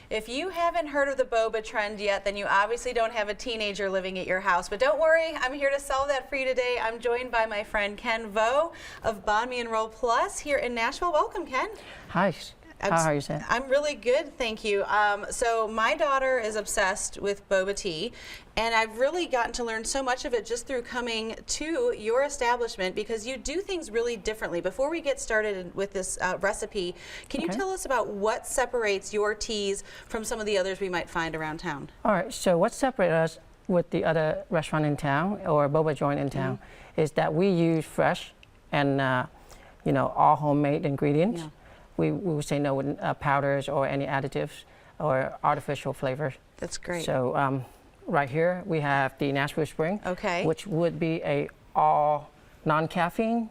If you haven't heard of the boba trend yet, then you obviously don't have a teenager living at your house. But don't worry, I'm here to solve that for you today. I'm joined by my friend Ken Vo of Banh Mi and Roll Plus here in Nashville. Welcome, Ken. Hi. How are you, Sam? I'm really good, thank you. So my daughter is obsessed with boba tea, and I've really gotten to learn so much of it just through coming to your establishment because you do things really differently. Before we get started with this recipe, can you tell us about what separates your teas from some of the others we might find around town? All right, so what separates us with the other restaurant in town or boba joint in town is that we use fresh and all homemade ingredients. Yeah. We would say no with powders or any additives or artificial flavors. That's great. So right here we have the Nashville Spring, which would be a all non-caffeine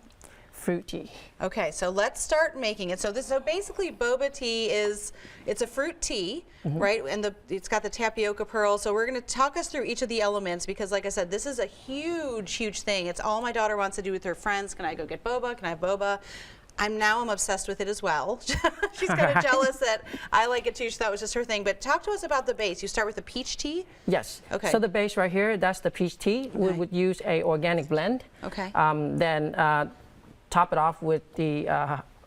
fruit tea. Okay, so let's start making it. So basically boba tea it's a fruit tea, right? And it's got the tapioca pearl. So we're going to talk us through each of the elements because like I said, this is a huge thing. It's all my daughter wants to do with her friends. Can I go get boba? Can I have boba? I'm obsessed with it as well. She's kind of jealous that I like it too. She thought it was just her thing. But talk to us about the base. You start with the peach tea? Yes. Okay. So the base right here, that's the peach tea. We would use a organic blend. Okay. Then top it off with the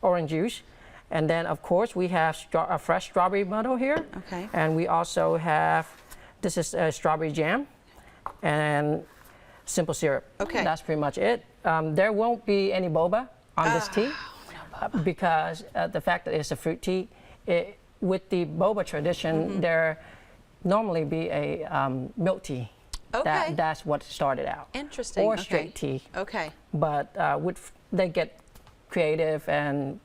orange juice. And then, of course, we have a fresh strawberry muddle here. Okay. And we also have, this is strawberry jam and simple syrup. Okay. That's pretty much it. There won't be any boba on this tea. Because the fact that it's a fruit tea, with the boba tradition, there normally be a milk tea. Okay. That's what started out. Interesting. Or straight tea. Okay. But they get creative and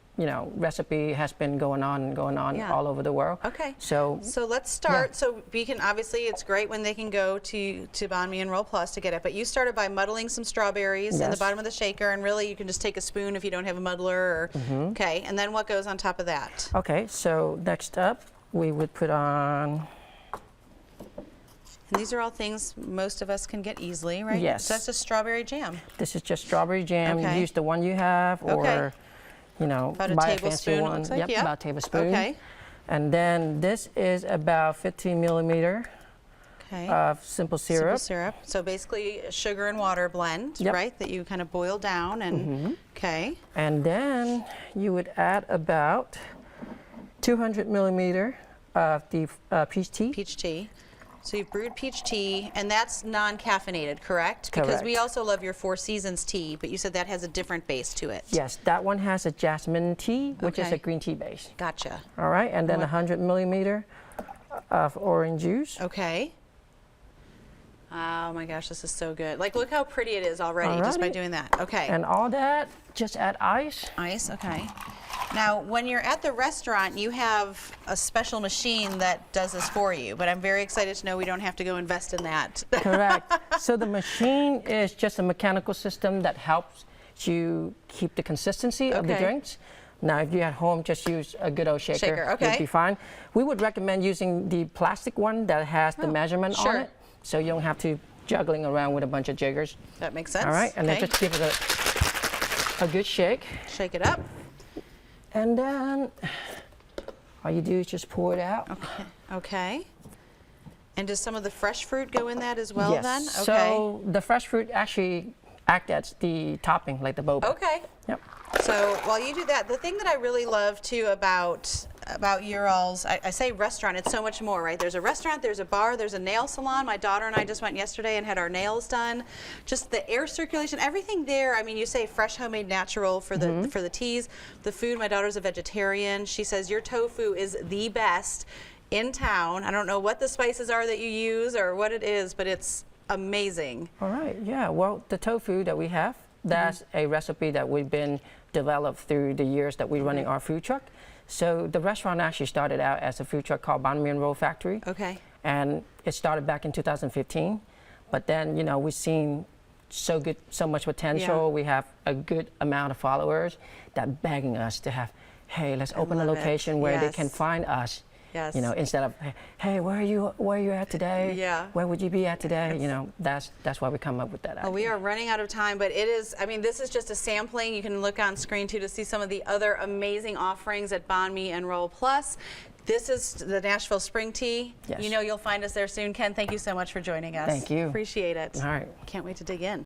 recipe has been going on all over the world. Okay. So let's start. So we can obviously it's great when they can go to Banh Mi and Roll Plus to get it. But you started by muddling some strawberries in the bottom of the shaker, and really you can just take a spoon if you don't have a muddler. Or, okay. And then what goes on top of that? Okay. So next up, we would put on. And these are all things most of us can get easily, right? Yes. So that's just strawberry jam. This is just strawberry jam. Okay. Use the one you have, or about a buy tablespoon, a fancy one. it looks like. Yep, about a tablespoon. Okay. And then this is about 15 millimeter of simple syrup. Simple syrup. So basically a sugar and water blend, right? That you kind of boil down and, okay. And then you would add about 200 millimeter of the peach tea. Peach tea. So you've brewed peach tea, and that's non-caffeinated, correct? Correct. Because we also love your Four Seasons tea, but you said that has a different base to it. Yes, that one has a jasmine tea, which is a green tea base. Gotcha. All right, and then 100 millimeter of orange juice. Okay. Oh my gosh, this is so good. Like, look how pretty it is already just by doing that. Okay. And all that, just add ice. Ice, okay. Now, when you're at the restaurant, you have a special machine that does this for you, but I'm very excited to know we don't have to go invest in that. Correct. So the machine is just a mechanical system that helps you keep the consistency of the drinks. Now, if you're at home, just use a good old shaker. You'll be fine. We would recommend using the plastic one that has the measurement on it, so you don't have to juggling around with a bunch of jiggers. That makes sense. All right, and then just give it a good shake. Shake it up. And then all you do is just pour it out. Okay. Okay. And does some of the fresh fruit go in that as well then? Yes. So the fresh fruit actually act as the topping, like the boba. Okay. Yep. So while you do that, the thing that I really love too about your all's, I say restaurant, it's so much more, right? There's a restaurant, there's a bar, there's a nail salon. My daughter and I just went yesterday and had our nails done. Just the air circulation, everything there. I mean, you say fresh, homemade, natural for the teas. The food, my daughter's a vegetarian. She says your tofu is the best in town. I don't know what the spices are that you use or what it is, but it's amazing. All right, yeah. Well, the tofu that we have, that's a recipe that we've been developed through the years that we're running our food truck. So the restaurant actually started out as a food truck called Banh Mi and Roll Factory. Okay. And it started back in 2015. But then, we've seen so much potential. We have a good amount of followers that begging us to have, hey, let's open a location where they can find us. Yes. Instead of, hey, where are you at today? Yeah. Where would you be at today? That's why we come up with that idea. Well, we are running out of time, but it is, this is just a sampling. You can look on screen too to see some of the other amazing offerings at Banh Mi and Roll Plus. This is the Nashville Spring Tea. Yes. You know you'll find us there soon. Ken, thank you so much for joining us. Thank you. Appreciate it. All right. Can't wait to dig in.